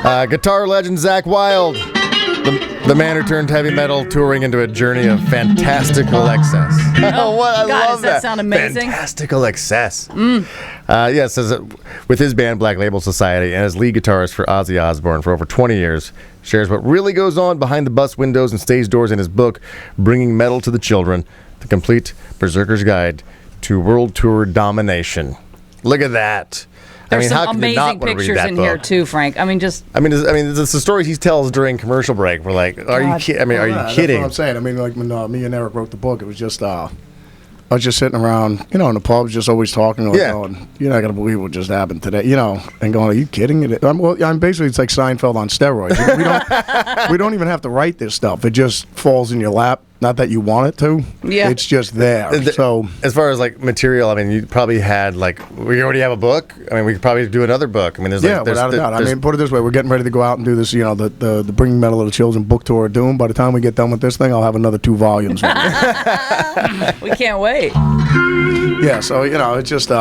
Guitar legend Zakk Wylde, the man who turned heavy metal touring into a journey of fantastical excess. Oh, what? I God, love does that sound amazing? Fantastical excess. Yes, with his band Black Label Society and as lead guitarist for Ozzy Osbourne for over 20 years, shares what really goes on behind the bus windows and stage doors in his book, Bringing Metal to the Children, The Complete Berserker's Guide to World Tour Domination. Look at that. There's some how can you not amazing want to read pictures that in book? here too, Frank. It's the stories he tells during commercial break. We're like, are you kidding? Are you kidding? That's what I'm saying. Like when me and Eric wrote the book, it was just I was just sitting around, in the pub, just always talking, going, you're not gonna believe what just happened today, and going, are you kidding? I'm basically, it's like Seinfeld on steroids. We don't even have to write this stuff. It just falls in your lap. Not that you want it to. Yeah. It's just there. So as far as material, you probably had we already have a book. We could probably do another book. There's without a doubt. Put it this way: we're getting ready to go out and do this. The Bringing Metal to the Children book tour of Doom. By the time we get done with this thing, I'll have another 2 volumes. We can't wait. Yeah. So it's just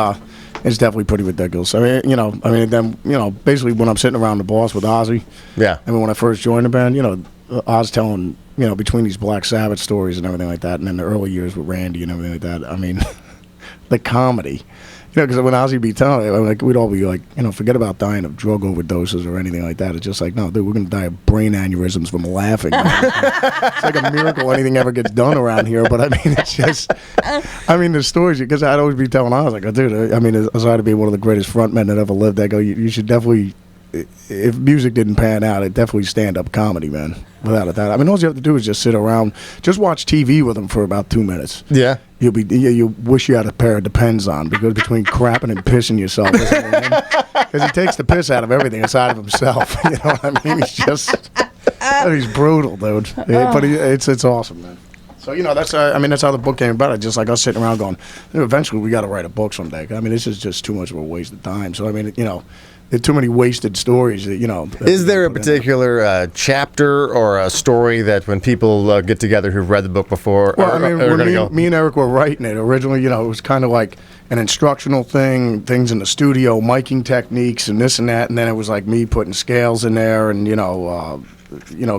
it's definitely pretty ridiculous. Basically when I'm sitting around the boss with Ozzy. Yeah. When I first joined the band, Oz telling. Between these Black Sabbath stories and everything like that, and then the early years with Randy and everything like that, the comedy. Because when Ozzy be telling, we'd all be like, forget about dying of drug overdoses or anything like that. It's just like, no, dude, we're going to die of brain aneurysms from laughing. It's like a miracle anything ever gets done around here. But, it's just, the stories, because I'd always be telling Oz, dude, aside to be one of the greatest frontmen that ever lived, I go, you should definitely, if music didn't pan out, it'd definitely stand-up comedy, man. Without a doubt. All you have to do is just sit around, just watch TV with him for about 2 minutes. Yeah. You wish you had a pair of Depends on, because between crapping and pissing yourself, because he takes the piss out of everything inside of himself. You know what I mean? He's just, he's brutal, dude. But it's awesome, man. So that's how the book came about. Just like us sitting around going, eventually we got to write a book someday. This is just too much of a waste of time. So there's too many wasted stories that Is there a particular chapter or a story that when people get together who've read the book before? Well, when me and Eric were writing it originally, it was kind of like an instructional thing, things in the studio, miking techniques, and this and that, and then it was like me putting scales in there and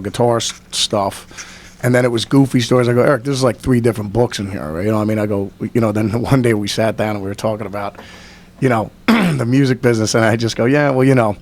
guitar stuff. And then it was goofy stories. I go, Eric, this is like 3 different books in here, right? I go, then one day we sat down and we were talking about, the music business, and I just go, yeah, well,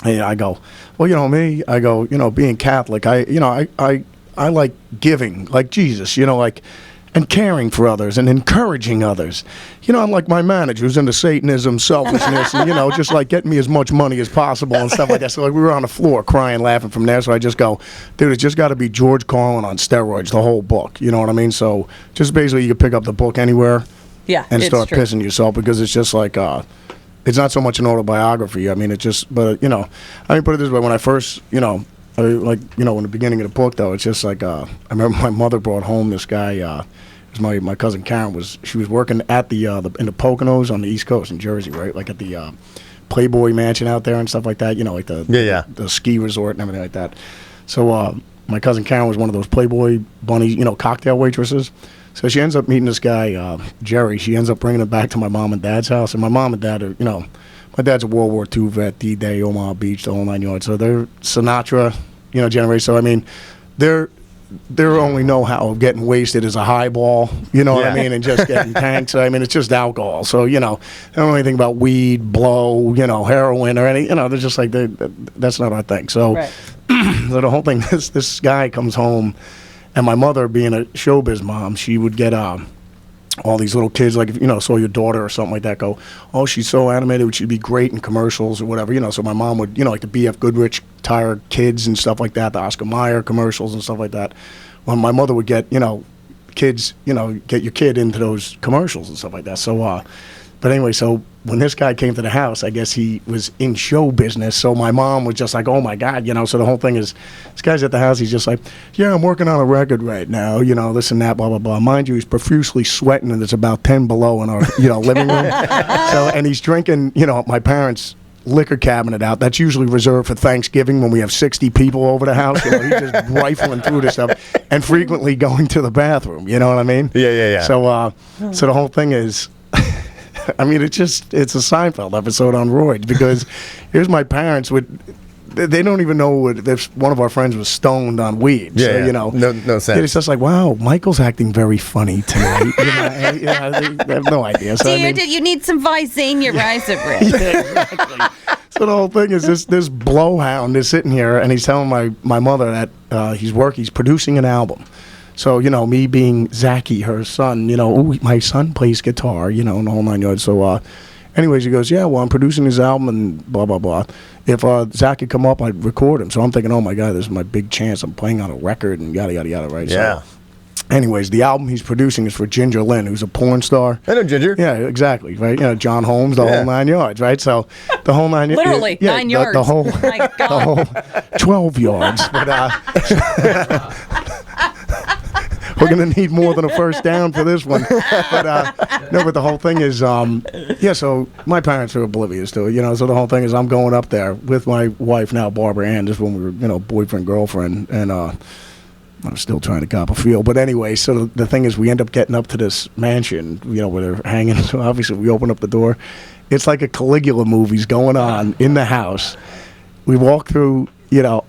I go, well, me, I go, being Catholic, I like giving, like Jesus, and caring for others and encouraging others. I'm like my manager who's into Satanism, selfishness, and, just like getting me as much money as possible and stuff like that. So we were on the floor crying, laughing from there. So I just go, dude, it's just got to be George Carlin on steroids, the whole book. You know what I mean? So just basically you can pick up the book anywhere. Yeah, and start pissing yourself, because it's just like it's not so much an autobiography. It just, but put it this way: when I first, in the beginning of the book, though, it's just like I remember my mother brought home this guy. It was my cousin Karen. She was working at the in the Poconos on the East Coast in Jersey, right? Like at the Playboy Mansion out there and stuff like that. Like the ski resort and everything like that. So my cousin Karen was one of those Playboy bunny, cocktail waitresses. So she ends up meeting this guy, Jerry. She ends up bringing him back to my mom and dad's house. And my mom and dad are, my dad's a World War II vet, D-Day, Omaha Beach, the whole 9 yards. So they're Sinatra, generation. So, their only know-how of getting wasted is a highball, what I mean, and just getting tanked. So, it's just alcohol. So, they don't know anything about weed, blow, heroin or anything. They're just like, that's not our thing. So, right. So the whole thing, this guy comes home. And my mother, being a showbiz mom, she would get all these little kids, like if saw your daughter or something like that, go, oh, she's so animated, she'd be great in commercials or whatever, So my mom would, like the B.F. Goodrich tire kids and stuff like that, the Oscar Mayer commercials and stuff like that. When my mother would get, kids, get your kid into those commercials and stuff like that. So, but anyway, so when this guy came to the house, I guess he was in show business. So my mom was just like, oh, my God, So the whole thing is, this guy's at the house. He's just like, yeah, I'm working on a record right now, this and that, blah, blah, blah. Mind you, he's profusely sweating, and it's about 10 below in our, living room. So, and he's drinking, my parents' liquor cabinet out. That's usually reserved for Thanksgiving when we have 60 people over the house. He's just rifling through this stuff and frequently going to the bathroom. You know what I mean? Yeah. So the whole thing is, it's a Seinfeld episode on roids, because here's my parents with they don't even know if one of our friends was stoned on weed. Yeah, so, yeah. you know, No sense. It's just like, wow, Michael's acting very funny tonight. They have no idea. So, Dear, do you need some Visine? Your eyes are red. exactly. So the whole thing is this blowhound is sitting here and he's telling my mother that he's producing an album. So, you know, me being Zachy, her son, you know, ooh, my son plays guitar, you know, and the whole 9 yards. So, anyways, he goes, yeah, well, I'm producing his album and blah, blah, blah. If Zakk could come up, I'd record him. So I'm thinking, oh, my God, this is my big chance. I'm playing on a record and yada, yada, yada, right? Yeah. So, anyways, the album he's producing is for Ginger Lynn, who's a porn star. I know Ginger. Yeah, exactly, right? You know, John Holmes, the whole 9 yards, right? So the whole 9 yards. Literally, 9 yards. The whole, My God. the whole 12 yards. But, we're going to need more than a first down for this one. But, no, but the whole thing is, so my parents are oblivious to it, you know, so the whole thing is I'm going up there with my wife now, Barbara Ann, just when we were, you know, boyfriend, girlfriend, and I'm still trying to cop a feel. But anyway, so the thing is we end up getting up to this mansion, you know, where they're hanging. So obviously we open up the door. It's like a Caligula movie's going on in the house. We walk through. You know,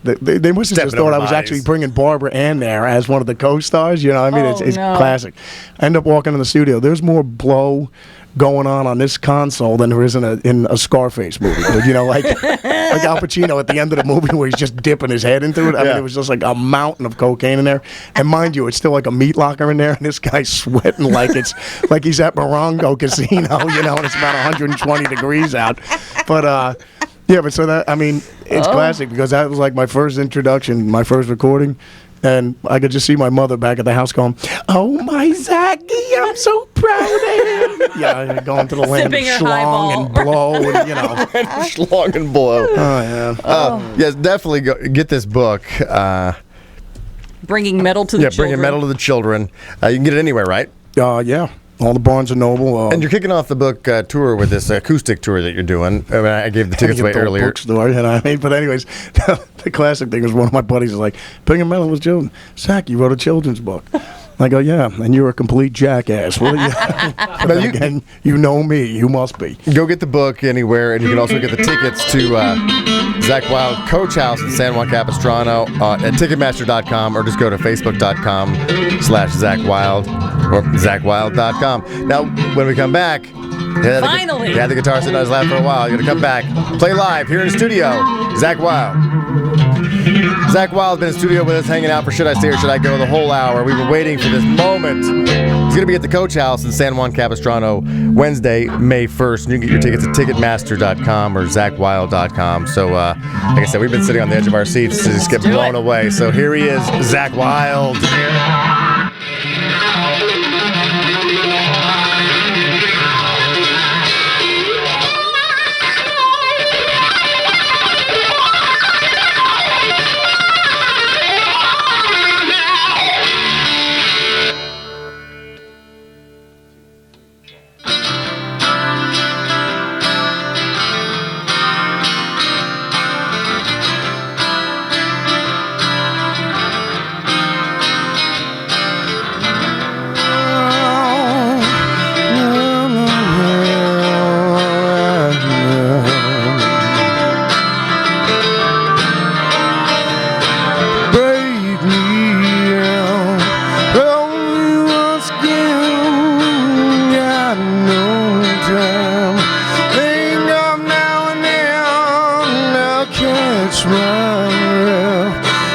they must have just thought I was actually bringing Barbara Ann there as one of the co-stars. You know, I mean, it's classic. I end up walking in the studio. There's more blow going on this console than there is in a Scarface movie. You know, like Al Pacino at the end of the movie where he's just dipping his head into it. I mean, it was just like a mountain of cocaine in there. And mind you, it's still like a meat locker in there, and this guy's sweating like it's like he's at Morongo Casino. You know, and it's about 120 degrees out. But yeah, but so that, I mean, it's classic because that was like my first introduction, my first recording, and I could just see my mother back at the house going, "Oh my Zachy, I'm so proud of him." Yeah, going to the land of schlong and blow, and you know, Schlong and blow. Oh yeah. Yes, definitely get this book. Bringing metal to the children. Yeah, bringing metal to the children. You can get it anywhere, right? Yeah. All the Barnes and Noble. And you're kicking off the book tour with this acoustic tour that you're doing. I mean, I gave the tickets away earlier. Bookstore, you know what I mean? But anyways, the classic thing is one of my buddies is like, bringing metal with children. Zakk, you wrote a children's book. I go, yeah, and you're a complete jackass. Well, but again, you know me. You must be. Go get the book anywhere, and you can also get the tickets to Zakk Wylde Coach House in San Juan Capistrano at Ticketmaster.com, or just go to Facebook.com/Zakk Wylde or ZakkWylde.com. Now, when we come back, Finally! He had the guitar sitting on his lap for a while. You're going to come back, play live here in the studio. Zakk Wylde. Zakk Wylde's been in the studio with us, hanging out for Should I Stay or Should I Go the whole hour. We've been waiting for this moment. He's going to be at the Coach House in San Juan Capistrano Wednesday, May 1st. And you can get your tickets at Ticketmaster.com or ZakkWylde.com. So, like I said, we've been sitting on the edge of our seats to just get blown away. So here he is, Zakk Wylde.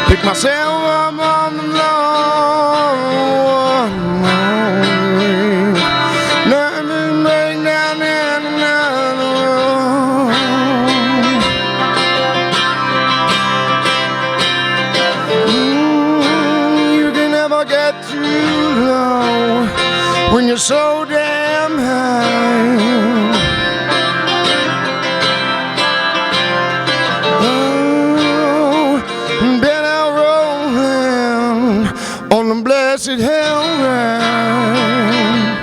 Pick myself up on the floor. Nothing break down in another room. You can never get too low when you're so damn high. On the blessed hell ground.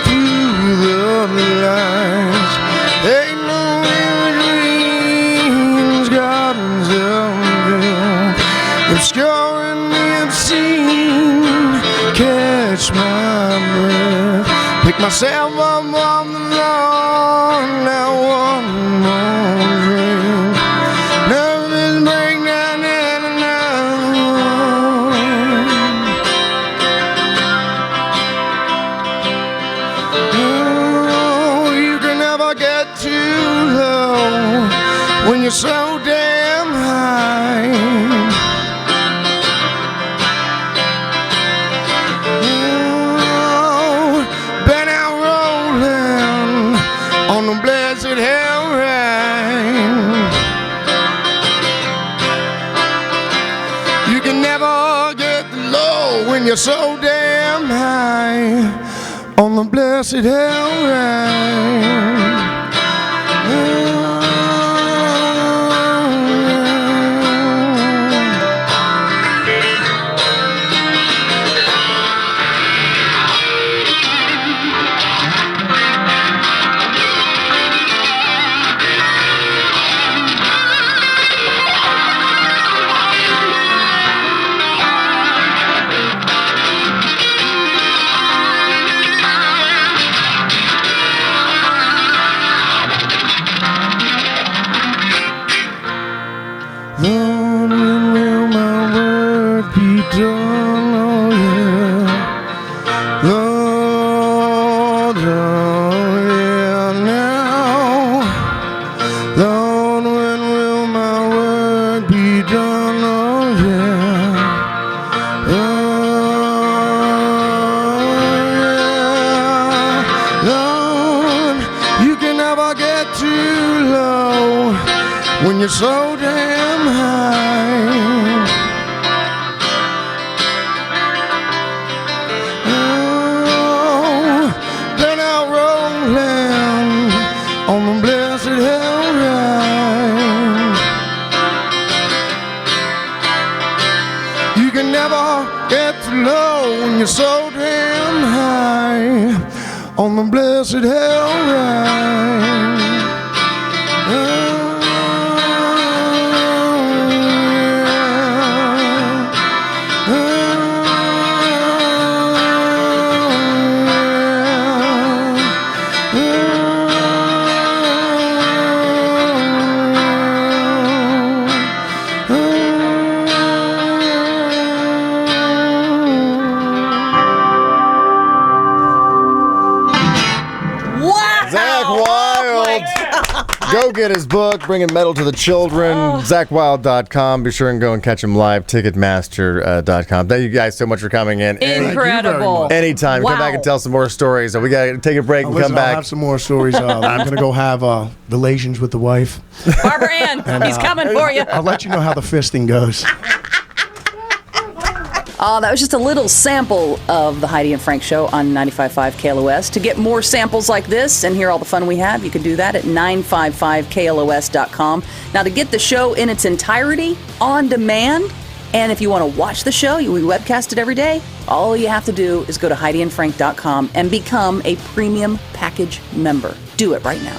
Through the lines, ain't no dreams, gardens of doom, obscuring the obscene. catch my breath. Pick myself up on the lawn, now one more drink. Nervous breakdown and another one. Oh, you can never get too low when you're so damn high. On the blessed hell rain. You can never get low when you're so damn high. On the blessed hell rain. Lord, when will my work be done? Oh yeah, Lord, oh yeah, now. Lord, when will my work be done? Oh yeah, oh yeah, Lord, you can never get too low when you're so damn high. Oh, been out rolling on the blessed hell rain. You can never get too low when you're so damn high on the blessed hell rain. Zakk Wylde. Go get his book, Bringing Metal to the Children. ZakkWylde.com. Be sure and go and catch him live. Ticketmaster.com. Thank you guys so much for coming in. Incredible. Anytime. Come back and tell some more stories. So we got to take a break and Listen, come back. I'll have some more stories. I'm going to go have relations with the wife. Barbara Ann, he's coming for you. I'll let you know how the fisting goes. That was just a little sample of the Heidi and Frank Show on 95.5 KLOS. To get more samples like this and hear all the fun we have, you can do that at 955KLOS.com. Now, to get the show in its entirety on demand, and if you want to watch the show, we webcast it every day, all you have to do is go to HeidiandFrank.com and become a premium package member. Do it right now.